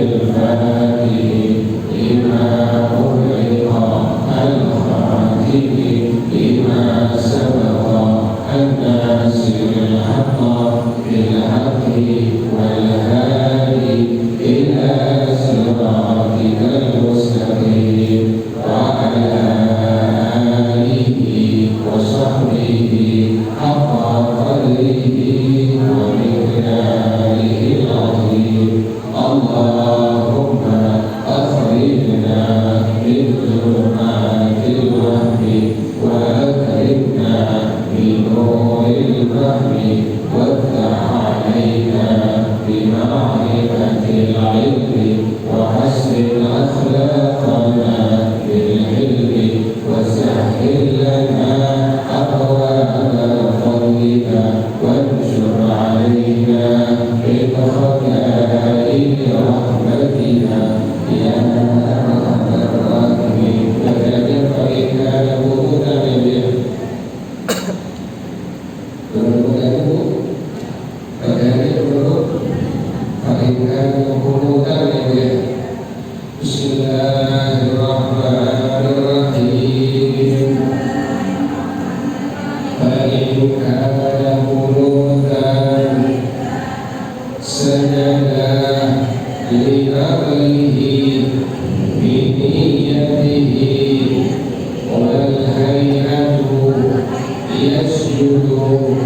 الفاتح لما أغلق الخاتم بالظلمات الوهم وأكرمنا بنور الفهم وافتح علينا بمعرفة العلم وحسن أخلاقنا بالعلم وسهل لنا أبواب فضلك وانشر علينا من خزائن رحمتك يا أرحم الراحمين وكذب فإنا له متعبد Bismillahirrahmanirrahim. Fa'in kana qunutan sajada li'aqlihi biniyatihi wal hayatu yasjudu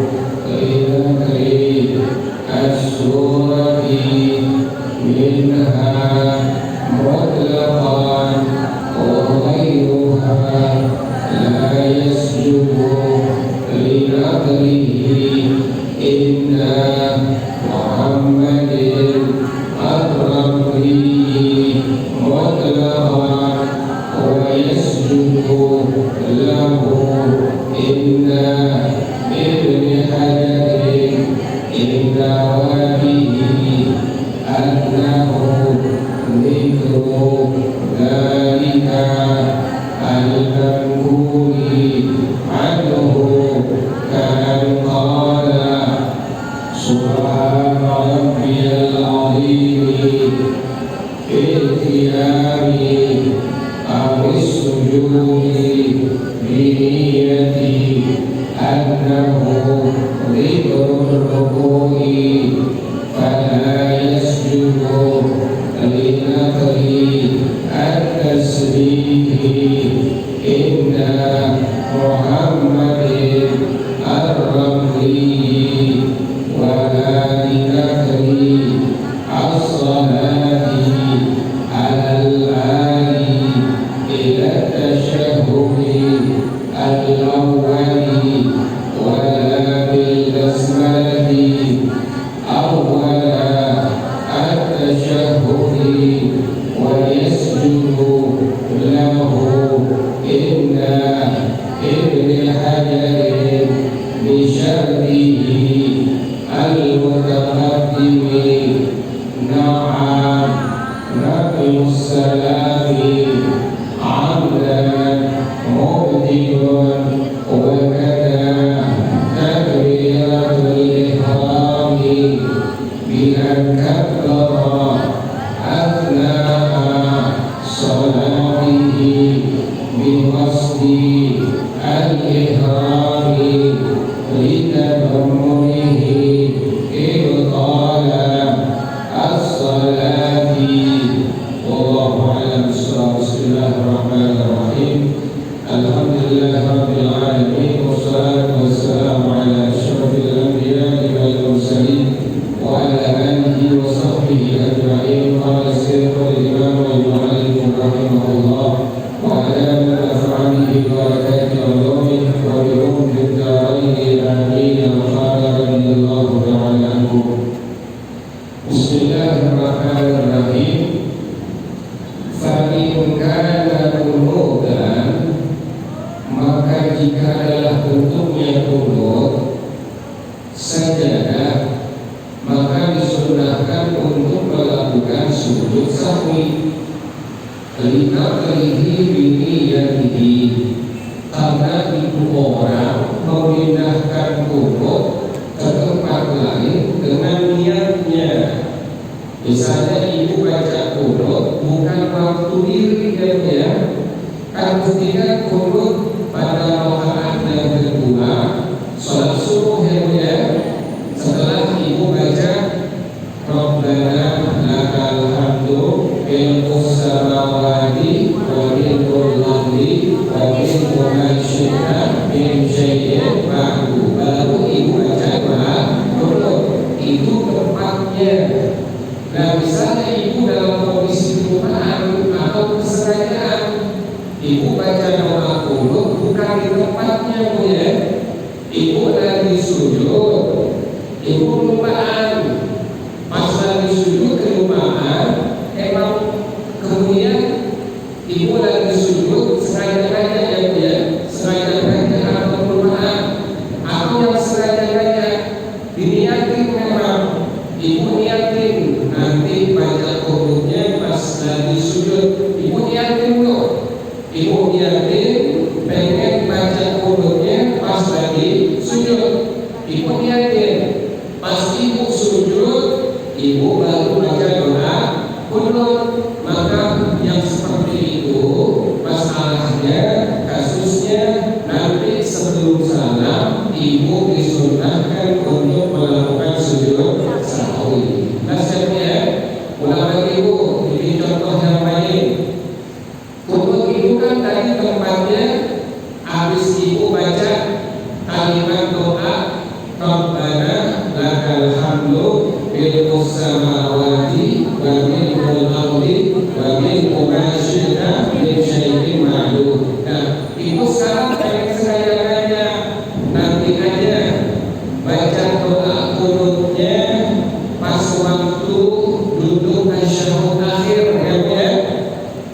lidhakri as-surati minha mutlaqan wa ghayruha la yasjudu linaqlihi inna Muhammadin ar-Rabbi mutlaqan wa yasjudu lahu inna ibni hajarin inna wabihi annahu dhikru dhalika al-manquli anhu ka'an qala subhana rabbiyal azim fil qiyami awis sujudi biniyati annahu dhikrul ruku'i fala yasjudu linaqli at-tasbihi inna Muhammadin ar-Rabbi wa la linaqli as-salati al-ali ila tashahhudi al-awwali wa la bil-basmalati awwala at-tashahhudi wa yasjudu lahu inna ibni hajarin bi syarrihi al-mutaqaddimi na'am rabbus salami amdan mubtilun wa kada takbiratul ihrami bi'an kabbara athnaa salatihi biqasdi al-ihrami litadammunihi ibtala as-salati wallahu a'lam bissawab. Bismillahirrahmanirrahim. Alhamdulillahi rabbil alamin wassalatu wassalamu ala asyrafil anbiya'i wal mursalin wa ala alihi wa sahbihi ajma'in. Qala Syekhul Imam al-Mu'allim rahimahullah wa ala af'alihi wa barakatihi wa ulumih wa bi'um fid darain amin. Qala radhiyallahu ta'ala anhu. Bismillahirrahmanirrahim. Fa'in kana kunutan, maka jika adalah bentuknya kunut sajadah, maka disunahkan untuk melakukan sujud sahwi linaqlihi biniyatihi, karena itu orang memindahkan kunut ke tempat lain dengan niatnya. Misalnya ibu baca kunut bukan waktu diri ya, kan ketika kunut pada rakaat yang kedua sholat subuh ya, setelah ibu baca Rabbana lakal hamdu milkus samawati wa milkul ardi wa milku ma syi'ta min syai'in ba'du, baru ibu baca kunut. Itu tempatnya. Nah, misalnya ibu dalam kondisi kelupaan atau kesengajaan Ibu baca doa kunut bukan di tempatnya Bu ya. Ibu lagi sujud, ibu kelupaan. Pas lagi sujud kelupaan, emang kemudian ibu lagi sujud sengaja-sengaja ya Bu ya, sengaja-sengaja atau kelupaan, atau yang sengaja-sengaja diniatin memang ibu niatin nanti baca kunutnya pas lagi sujud, ibu niatin loh. Ibu niatin pengen baca kunutnya pas lagi sujud. Ibu niatin pas ibu sujud, ibu baru baca doa kunut. Maka yang seperti itu masalahnya, kasusnya nanti sebelum salam ibu disunahkan untuk melakukan sujud sahwi. Nasihatnya, ulang lagi Bu, ini contoh yang lain. Kunut itu kan tadi tempatnya habis ibu baca kalimat doa Rabbana lakal hamdu bil samawati wa minal ardi wa min ma syi'ta min syai'in ma'lum. Nah, ibu sekarang pengen sengaja-sengaja nanti aja baca doa kunutnya pas waktu duduk tasyahud akhir ya.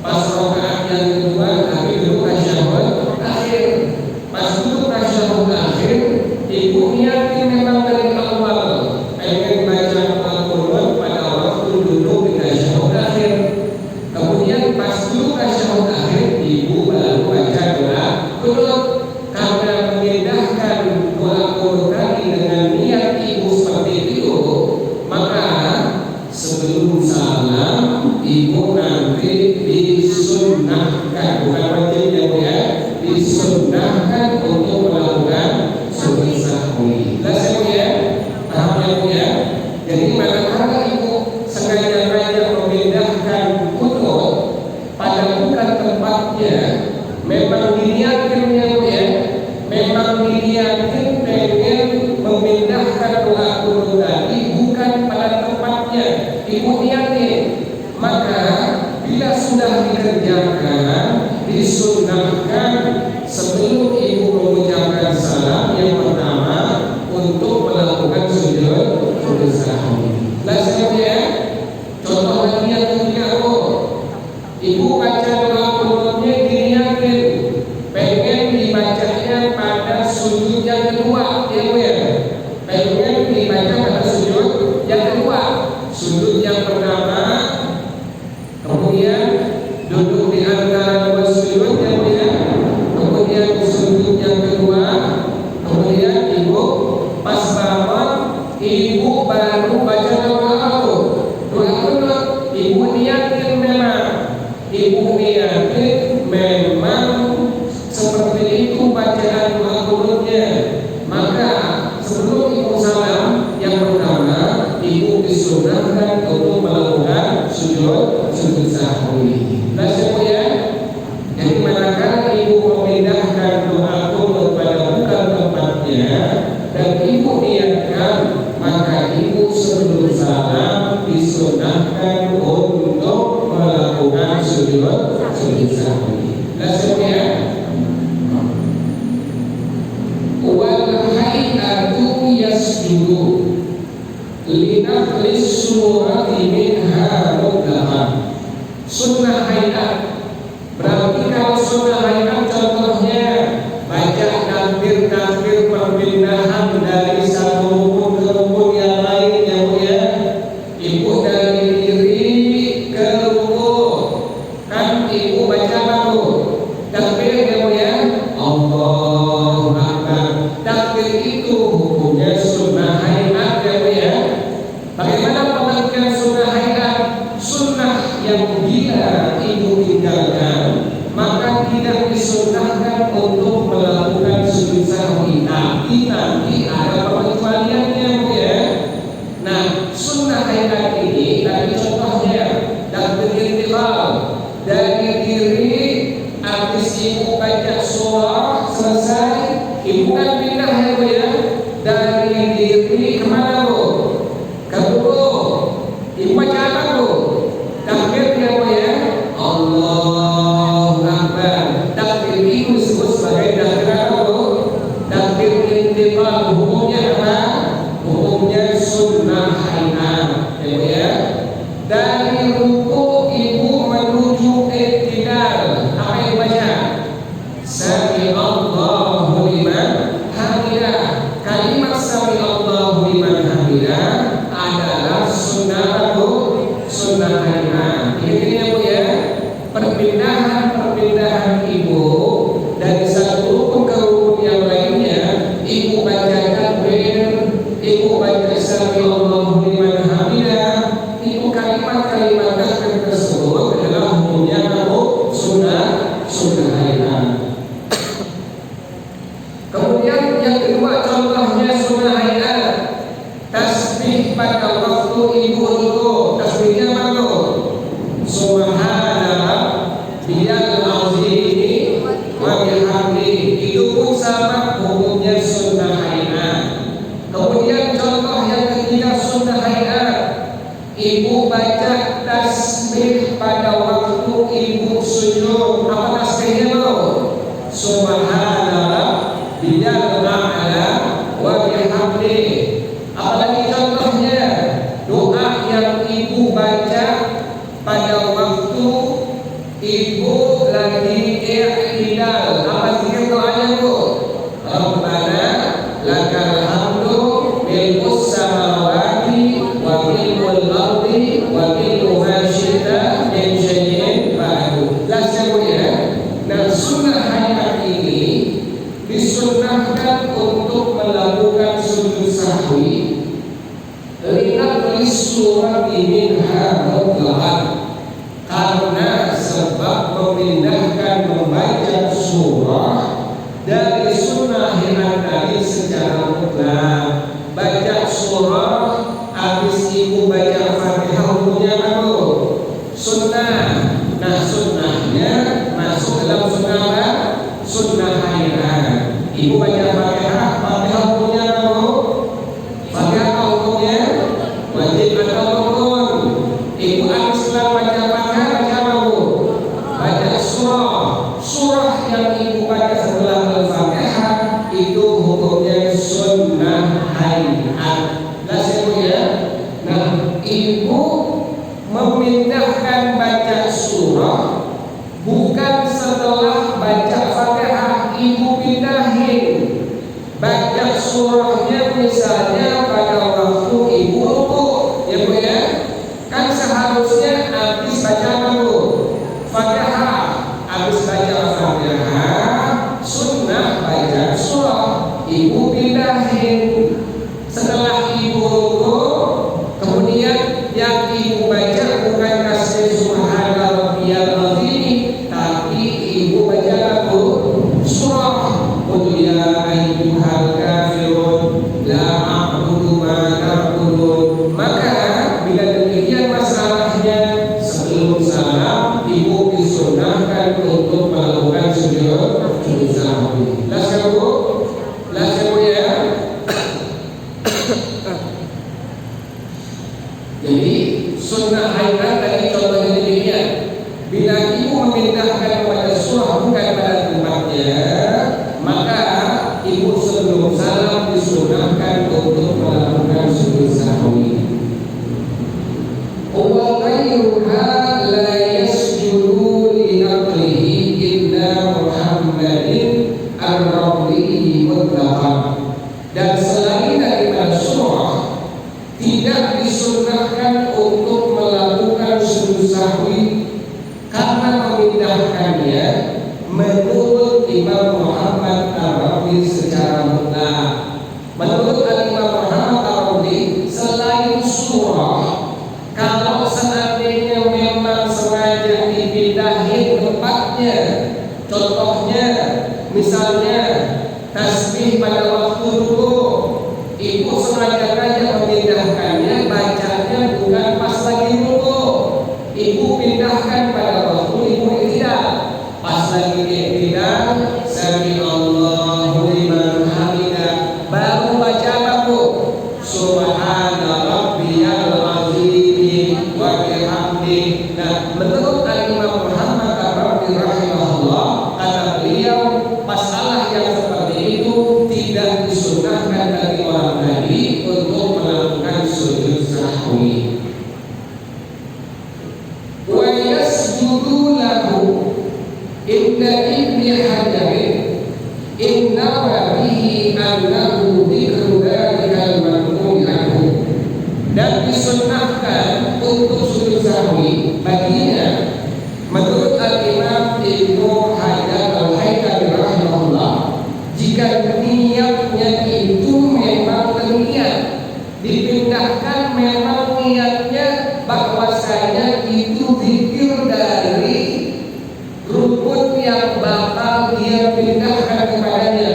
Pas rakaat yang kedua tapi duduk tasyahud akhir. Pas duduk tasyahud akhir, ibu niatin memang dari awal pengen baca doa kunut pada waktu duduk di tasyahud akhir. Kemudian pas duduk tasyahud akhir, ibu baru baca doa kunut. Karena membedakan doa kunut tadi dengan niat ibu seperti itu, maka sebelum salam ibu nanti disunnahkan, bukan wajib ya, disunnahkan untuk melakukan sujud sahwi. Jelas ya, pahamnya ya. Jadi manakala ibu sengaja membedakan kunut pada bukan tempatnya, memang diniatkannya ya, memang diniatkan pengen memindahkan doa kunut tadi bukan pada tempatnya, ibu niatin. Maka bila sudah dikerjakan, disunnahkan sebelum ibu mengucapkan salam yang pertama untuk melakukan sujud sahwi. Jelas ya? Contoh lagi yang ketiga, ibu baca doa kunutnya diniatin pengen dibacanya pada sujud yang kedua ya. Pengen dibaca pada sujud yang kedua. Sujud yang pertama, kemudian duduk di antara dua sujud yang dia, kemudian sujud yang kedua, kemudian ibu pas bangun, ibu baru baca doa apa? Doa kunut. Ibu niatin memang seperti itu bacaan doa kunutnya. Maka sebelum ibu salam yang pertama, ibu disunahkan untuk melakukan sujud sahwi. Nah ya, jadi manakala ibu memindahkan doa kunut pada bukan tempatnya dan ibu niatkan, maka ibu sebelum salam disunahkan untuk melakukan sujud sahwi. Nah ya, wal hayatu yasjudu linaqlis surati minha mudahah. Sunnah hayat berarti kalau sunnah hayat contohnya baca takbir perpindahan dari satu rukun ke rukun yang lainnya ya. Ibu dari diri ke rukun kan ibu baca apa takbir ya Allahu Akbar. Takbir itu hukumnya sunnah hayat ya. Bagaimana pengertian sunnah hayat? Sunnah yang bila ibu tinggalkan maka tidak disunnahkan untuk melakukan sujud sahwi, tapi nanti ada pengecualiannya ya. Nah, sunnah hayat ini tadi contohnya takbir intiqal dari diri habis ibu baca surah selesai, ibu kan pindah ya dari diri kemana Bu? Ke rukuk. Ibu baca apa Bu? Takbir ya Allah Allahu Akbar. disunahkan untuk melakukan sujud sahwi linaqli surati minha mutlaqan, karena sebab memindahkan membaca surah dari sunnah yang tadi secara mutlak. Baca surah habis ibu baca Fatihah hukumnya apa? Sunnah. Nah, sunnahnya masuk dalam sunnah apa? Sunnah harian. Ibu baca Fatihah, Fatihah hukumnya apa? Fatihah hukumnya wajib atau rukun? Ibu habis baca Fatihah baca apa? Baca surah. Surah yang ibu baca setelah Al-Fatihah itu hukumnya sunnah harian. Jelas ya Bu ya? Nah, ibu memindahkan baca surah bukan setelah baca Fatihah, ibu pindahin baca surahnya misalnya pada waktu ibu rukuk, ya Bu ya. Kan seharusnya habis baca apa Bu? Fatihah. Habis baca Fatihah sunnah baca surah, ibu pindahin. Setelah ibu rukuk, kemudian yang ibu baca bukan kasih subhana rabbiyal azim, tapi ibu baca apa? Surah qul ya ayyuhal kafirun la a'budu ma ta'budun. Maka bila demikian masalahnya, sebelum salam ibu disunahkan untuk melakukan sujud sahwi. Jelas ya Bu? Jelas ya Bu ya? Jadi sunnah harian tadi contohnya demikian. Bila ibu memindahkan kepada surah bukan pada tempatnya, maka ibu sebelum salam disunahkan untuk melakukan sujud sahwi. Wa ghayruha la yasjudu li naqlihi illa Muhammadin ar-Rabbi mutlaqan. Dan selain daripada surah tidak disunahkan untuk melakukan sujud sahwi karena memindahkannya menurut Imam Muhammad Ar-Rabi secara mutlak. Menurut Imam Muhammad Ar-Rabi, selain surah, kalau seandainya memang sengaja dipindahin tempatnya, contohnya misalnya tasbih pada waktu rukuk, ibu sengaja memindahkannya, bacanya bukan pas lagi rukuk, ibu pindahkan pada waktu ibu iktidal. Pas lagi iktidal, sami Allahu liman hamidah, baru baca apa Bu? Subhana rabbiyal azim wa bihamdi. Nah, menurut Imam Muhammad Ar-Rabi rahimahullah, kata beliau masalah yang seperti itu tidak disunahkan bagi orang tadi untuk melakukan sujud sahwi. Wa yasjudu lahu inda Ibni Hajar inna bihi annahu dzikru dzalikal manhum anhu. Dan disunahkan untuk sujud sahwi baginya menurut Al-Imam Ibnu Hajar Al-Haytami rahimahullah, jika niatnya itu memang demikian, dipindahkan memang niatnya bahwasanya itu zikir dari rukun yang bakal dia pindahkan kepadanya.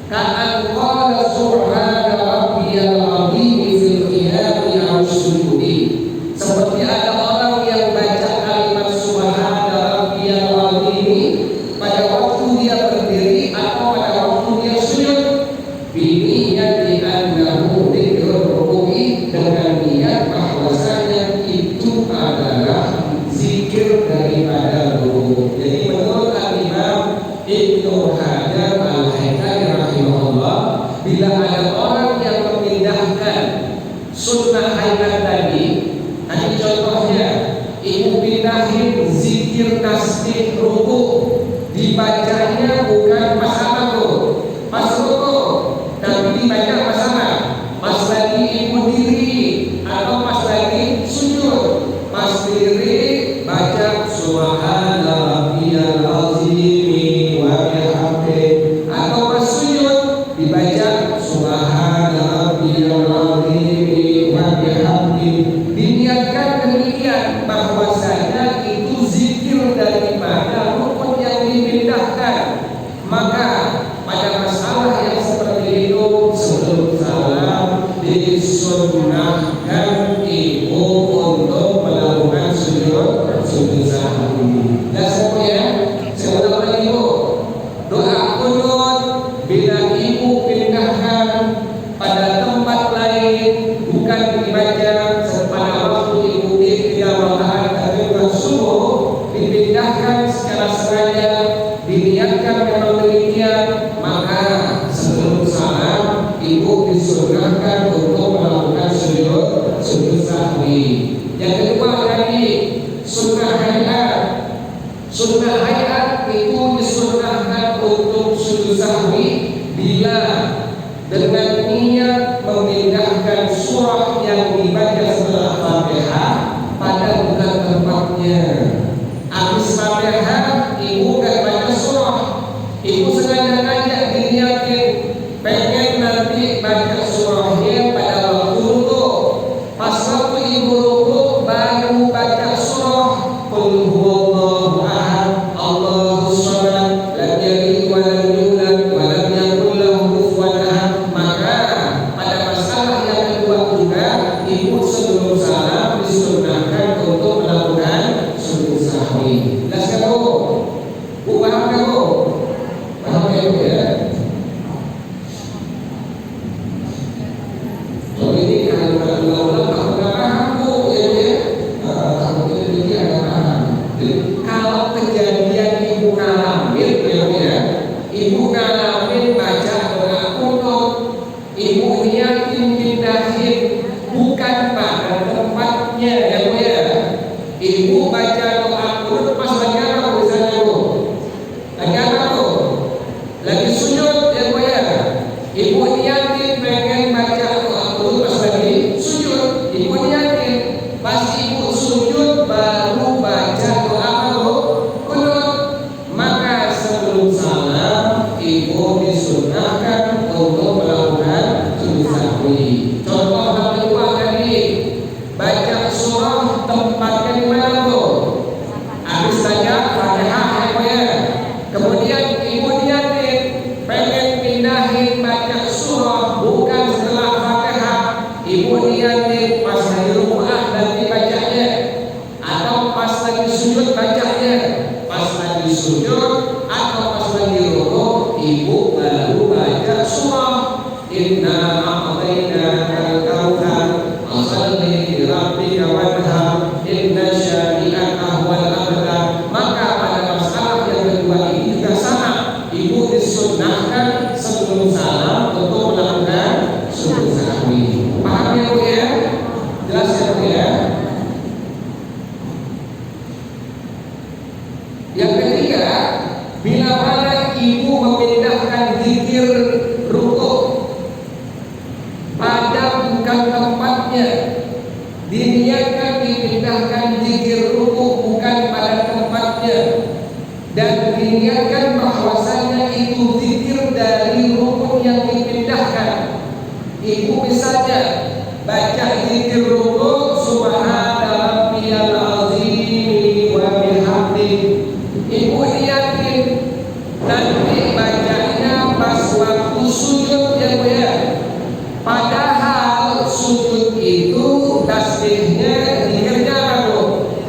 Ka'an qala subhana rabbiyal azim fil qiyami aw sujudi. Seperti ada orang yang baca kalimat subhana rabbiyal azim pada waktu dia berdiri atau pada waktu dia sujud, biniyati annahu dzikrul ruku'i, dengan niat bahwasanya itu adalah zikir daripada ruku'. Jadi menurut Imam Ibnu Hajar Al-Haytami rahimahullah, bila ada orang yang memindahkan sunnah harian tadi contohnya ibu pindahin zikir tasbih ruku', dibacanya bukan pas apa tuh? Pas ruku', tapi dibaca pas apa? Pas lagi ibu diri atau pas lagi sujud. Pas diri baca subhana rabbiyal azim wa bihamdihi, atau pas sujud Paham kan bu? Paham ya bu ya? So ini kalau ulang-ulang tak paham bu ya bu ya? Takutnya ini ada paham. Jadi kalau kejadian ibu ngalamin ya bu ya, ibu ngalamin baca doa kunut, ibu niatin pindahin bukan pada tempatnya ya bu ya. Ibu baca doa kunut pas lagi apa misalnya bu? Lagi apa bu? Lagi sujud ya bu ya. Ibu niatin pengen baca doa kunut pas lagi sujud. Ibu niatin pas ibu sujud baru baca doa apa kunut. Maka sebelum salam ibu disunahkan untuk melakukan sujud sahwi. Contoh hal kedua tadi, baca surah tempatnya di mana bu? Habis saja Fatihah ya bu ya. Kemudian ibu niatin pengen pindahin baca surah bukan setelah Fatihah. Ibu niatin pas lagi rukuk nanti bacanya, atau pas lagi sujud bacanya. Pas lagi sujud atau pas lagi rukuk ibu baru baca surah. Inna a'tainakal kautsar fasalli li rabbika wanhar inna syani'aka huwal abtar. Maka pada masalah yang kedua ini juga sama, ibu disunahkan sebelum salam untuk melakukan sujud sahwi. Paham ya bu ya? Jelas ya bu ya? Yang ketiga, bila mana ibu memindahkan zikir rukuk pada bukan tempatnya, diniatkan dipindahkan zikir rukuk bukan pada tempatnya, dan diniatkan bahwasanya itu zikir dari rukuk yang dipindahkan. Ibu misalnya baca zikir rukuk subhana rabbiyal azim wa bihamdihi. Ibu yakin nanti bacanya pas waktu sujud ya bu ya. Padahal sujud itu tasbihnya zikirnya apa bu?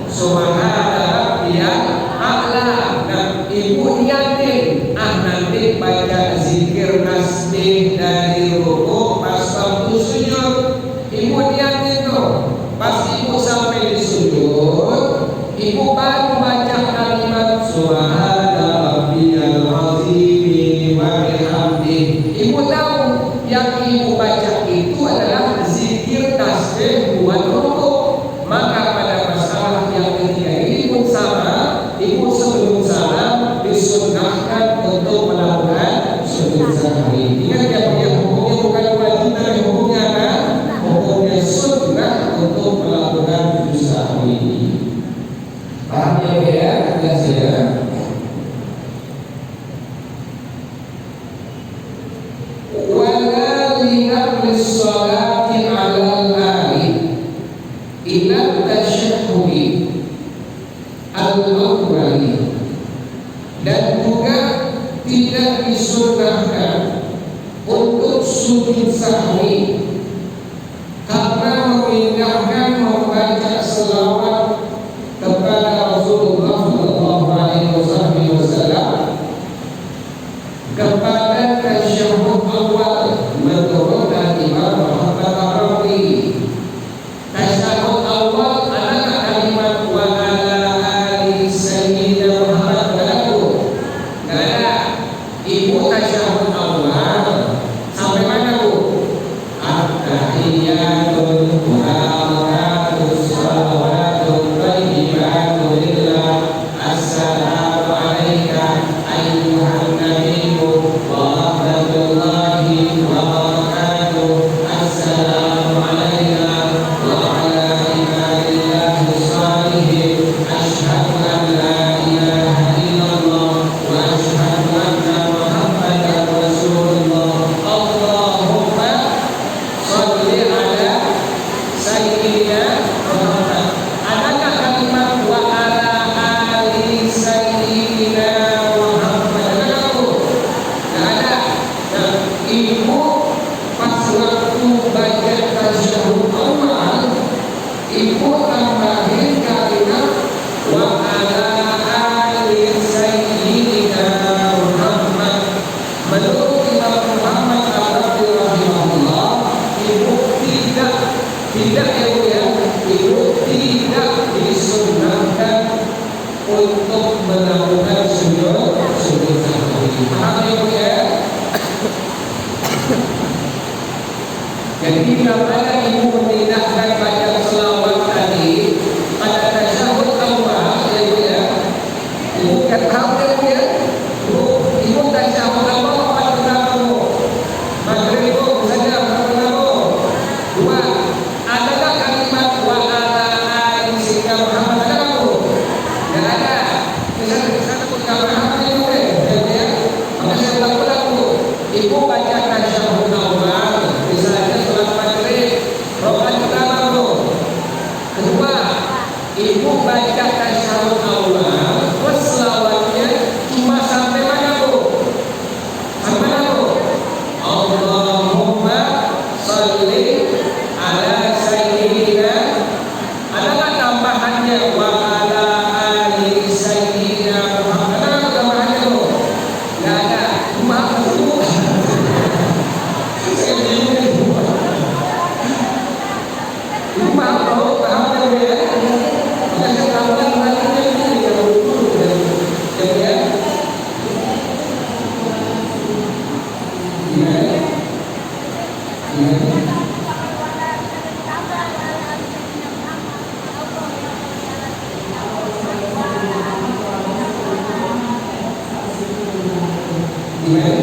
Subhana rabbiyal a'la. Nah ibu yakin nanti baca zikir tasbih dari rukuk pas waktu sujud. Ibu yakin tuh pas ibu sampai di sujud, ibu baru baca kalimat subhana rabbiyal azim wa bihamdihi. Ibu tahu yang ibu baca itu adalah zikir tasbih buat rukuk. Maka pada masalah yang ketiga ini pun sama, ibu sebelum salam disunahkan untuk melakukan sujud sahwi. Ingat ya punya hukumnya bukan wajib tapi hukumnya apa? Hukumnya sunnah untuk melakukan sujud sahwi. Paham ya? Jelas ya? Wala linaqlis salati alal ali ila tasyahhudi al-awwali. Dan juga tidak disunahkan untuk sujud sahwi karena memindahkan membaca selawat kepada Rasulullah sallallahu alaihi wasallam kepada tasyahud awal menurut Imam Muhammad Ar-Rafi. Tasyahud awal adalah kalimat wa ala ali sayyidina Muhammad balaku. Karena ibu tasyahud awal sampai mana bu? At-tahiyatul muhammadus salawatut thayyibatu lillah assalamu alayka ayyuhan nabiyyu wa Paham ya Bu ya? Jadi bila mana ibu memindahkan baca selawat tadi pada tasyahud awal ya Bu ya, ibu kan tahu ya Bu ya, ibu tasyahud awal pada pertama Bu, maghrib Bu saja pertama Bu. Dua, adakah kalimat wa ala ali sayyidina Muhammad ada Bu? Tidak ada. Misalnya pun kalau Muhammad itu boleh, ya. Maka saya ulang-ulang Bu, ibu baca tasyahud awal, misalnya sholat maghrib, rakaat pertama Bu. Kedua, ibu baca tasyahud awal, terus selawatnya cuma sampai mana Bu? Sampai mana Bu? Allahumma sholli ala sayyidina. Adakah tambahannya wa ala ali sayyidina Muhammad? Adakah tambahannya Bu? Tidak ada. Maaf Bu. Saya bingung. Maaf Bu, paham ya Bu ya? Maka saya tambahkan lagi ini ya Bu. Ya Bu ya? Gimana? Gimana? Gimana?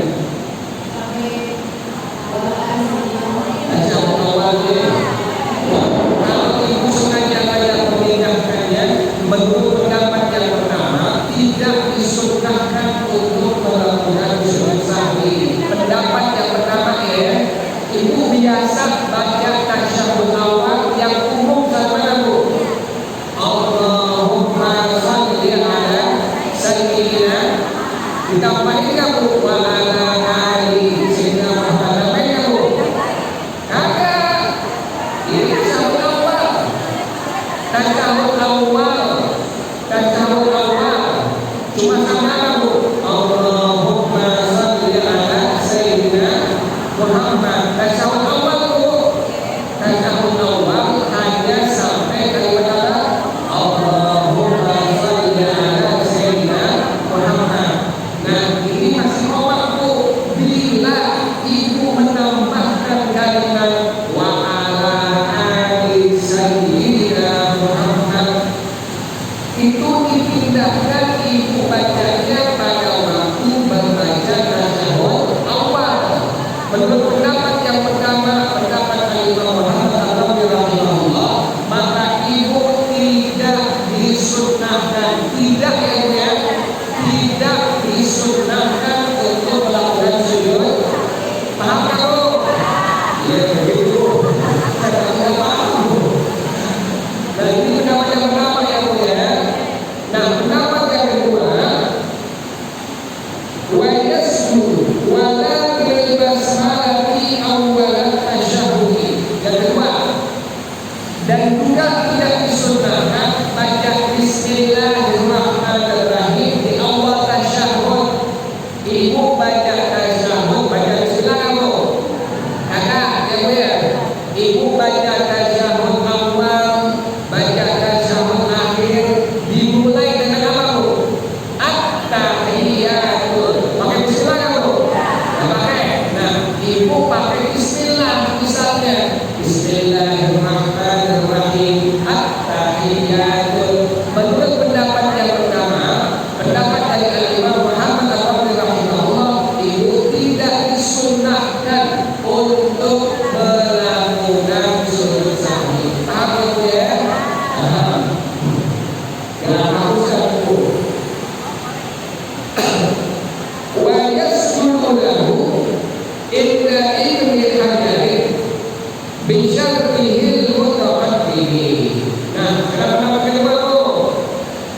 Tasyahud awalnya. Kalau ibu sengaja banyak memindahkannya, menurut pendapat yang pertama tidak disunnahkan untuk melakukan sujud sahwi. Pendapat yang pertama ya, ibu biasa baca tasyahud awal yang umum sama Bu. Allahumma sholli ala sayyidina. Ditambahin nggak Bu? Wa ala ali sayyidina Muhammad. Tambahin nggak Bu? Kagak. Ini tasyahud awal. Tasyahud awal. Tasyahud awal. Cuma sama Bu. Allahumma sholli ala sayyidina Muhammad. Tasyahud awal Bu. Tasyahud awal hanya sampai kalimat apa? Allahumma sholli ala sayyidina Muhammad. Nah ini masih awal Bu. Bila ibu menambahkan kalimat wa ala ali sayyidina Muhammad, itu dipindahkan ibu bacanya pada waktu membaca tasyahud awal. Menurut pendapat yang pertama, pendapat Imam Muhammad rahimahullah, maka ibu tidak disunnahkan, tidak ya, tidak disunnahkan untuk melakukan sujud. Paham tak Bu? Ya begitu. Saya tidak paham Bu. Nah ini pendapat yang pertama ya Bu ya. Nah pendapat yang kedua, wa yasjudu wa la bil basmalati awwalan tasyahhudi. Yang kedua, dan juga tidak disunnahkan baca bismillahirrahmanirrahim di awal tasyahud. Ibu baca tasyahud, baca bismillah Bu. Kakak ya Bu ya. Ibu baca tasyahud awal, baca tasyahud akhir, dimulai dengan apa Bu? At-tahiyatul. Pakai bismillah Bu? Nggak pakai. Nah, ibu pakai bismillah misalnya. Bismillahirrahmanirrahim. At-tahiyatul. Menurut pendapat yang pertama, pendapat dari Imam Muhammad rahimahullah, ibu tidak disunnahkan untuk melakukan sujud sahwi. Paham ya Bu ya? Paham. Yang haruskan Bu. Wa yasjudu lahu inda ilmi hadarin bi syartihil mutaqaddimi. Nah, sekarang pendapat kedua Bu.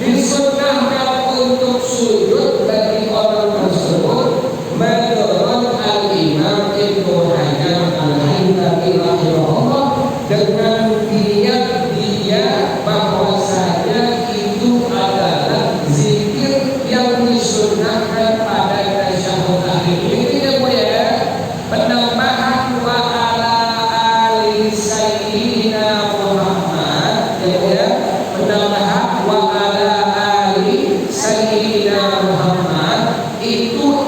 Disunnahkan untuk sujud bagi orang tersebut menurut Al-Imam Ibnu Hajar Al-Haytami rahimahullah, dengan niat dia bahwasanya itu adalah zikir yang disunnahkan pada tasyahud akhir. Ini ya Bu ya, penambahan wa ala ali sayyidina Muhammad ya Bu ya, penambahan wa ala ali sayyidina Muhammad itu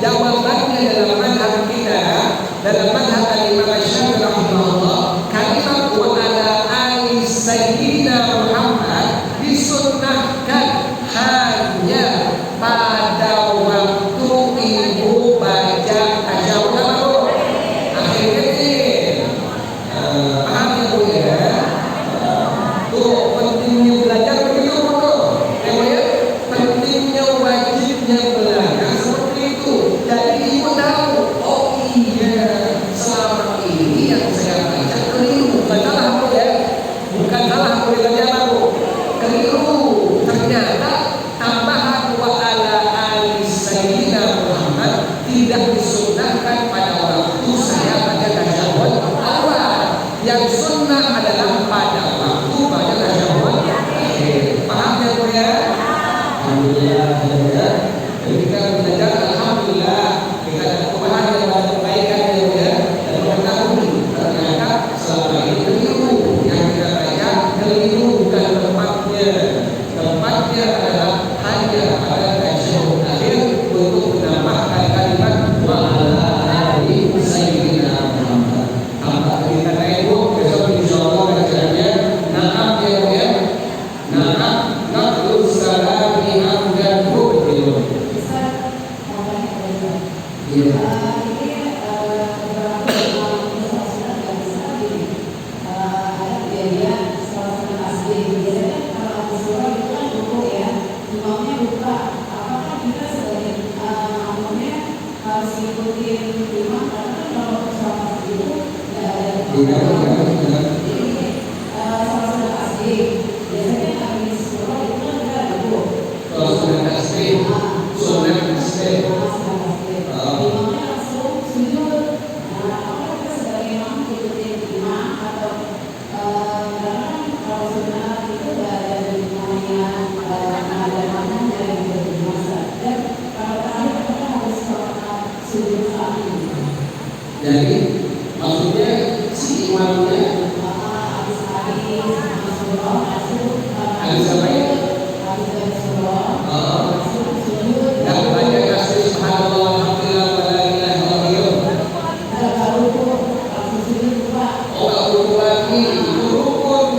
jawabannya dalam madhab kita, dalam madhab Imam Syafi'i rahimahullah, kalimat wa ala ali sayyidina Muhammad disunnahkan hanya pada waktu ibu baca tasyahud. Akhirnya paham ya Bu ya? Tuh pentingnya belajar begitu ya, pentingnya wajibnya belajar seperti itu. Jadi ibu tahu, oh iya selama ini yang saya baca keliru. Bukan salah Bu ya, bukan salah Bu belajar Bu, keliru. Ternyata tambahan wa ala ali sayyidina Muhammad tidak disunahkan pada waktu saya baca tasyahud awal. Yang sunnah adalah pada waktu baca tasyahud akhir. Paham ya Bu ya? Alhamdulillah ya. Jadi kita belajar alhamdulillah kita ada perubahan yang ada kebaikan ya Bu ya. Dan mengetahui ternyata selama ini keliru yang kita baca keliru, bukan tempatnya. Tempatnya adalah hanya pada tasyahud akhir untuk menambahkan kalimat wa ala ali sayyidina Muhammad. Tambah kita itu besok insyaallah bacanya na'am ya Bu ya. Na'am naqul salami hamdan begitu. Iya. Jadi maksudnya si imamnya habis apa ya? Yang baca kasih subhanallah alhamdulillah wa la ilaha illallah. Oh gak rukun lagi, itu rukun.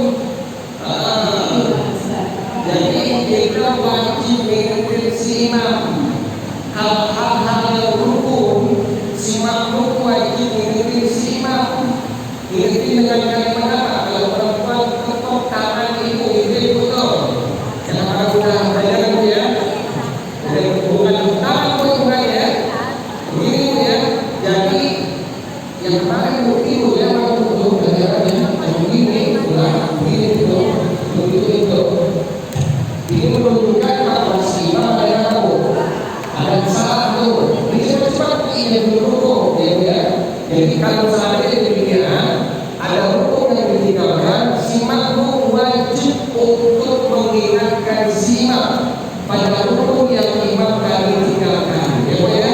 Jadi kita wajib mengikuti si imam. Hal-hal yang rukun si makmum wajib mengikuti si imam. Mengikuti dengan kalimat apa? Kalau perempuan ketok tangan ibu, itu betul. Jangan pada sudah belajar Bu ya. Bukan tangan Bu bukan ya. Begini Bu ya. Jadi yang kemarin ibu ya waktu belajarannya begini, begini itu, begitu itu. Ini menunjukkan bahwa si imam ada tahu. Ada salah tuh. Ini cepat-cepat ini dulu ya. Jadi kalau seandainya demikian, ada hukum yang ditinggalkan, si makmum wajib untuk mengingatkan si imam pada hukum yang imam tadi tinggalkan. Ya Bu ya.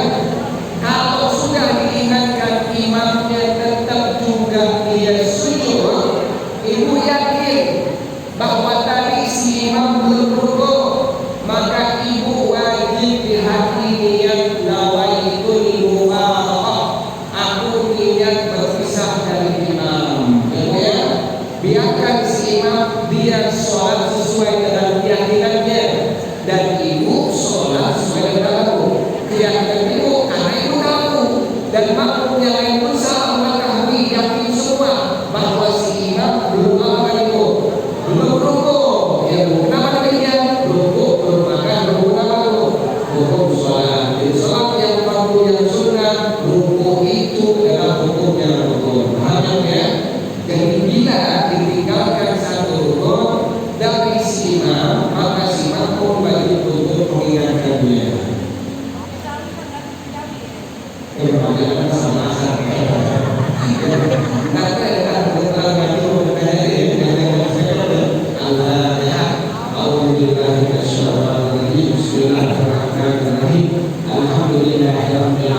Kalau sudah diingatkan imamnya tetap juga dia sujud, ibu yakin bahwa tadi si imam belum rukuk, maka ibu wajib di hati niat nawaitul muwafaqah, aku niat berpisah dari imam. Ya, biarkan si imam dia sholat sesuai dengan keyakinannya dan ibu sholat sesuai dengan keyakinan ibu, karena ibu tahu dan makmum yang lain pun sama mengetahui, yakin semua bahwa si imam belum apa itu, belum rukuk. Ya Bu, kenapa demikian? Rukuk merupakan rukun apa itu? Rukun sholat. Jadi sholat yang fardu yang sunnah, rukuk itu adalah hukum yang rukun. Paham ya? Jadi bila ditinggalkan satu rukun dari si imam, maka si makmum wajib untuk mengingatkannya. Pertanyaan sama saja. Nanti ada keterangan itu mengenai Allah ya. Alhamdulillah. Bismillahirrahmanirrahim. Alhamdulillahirabbil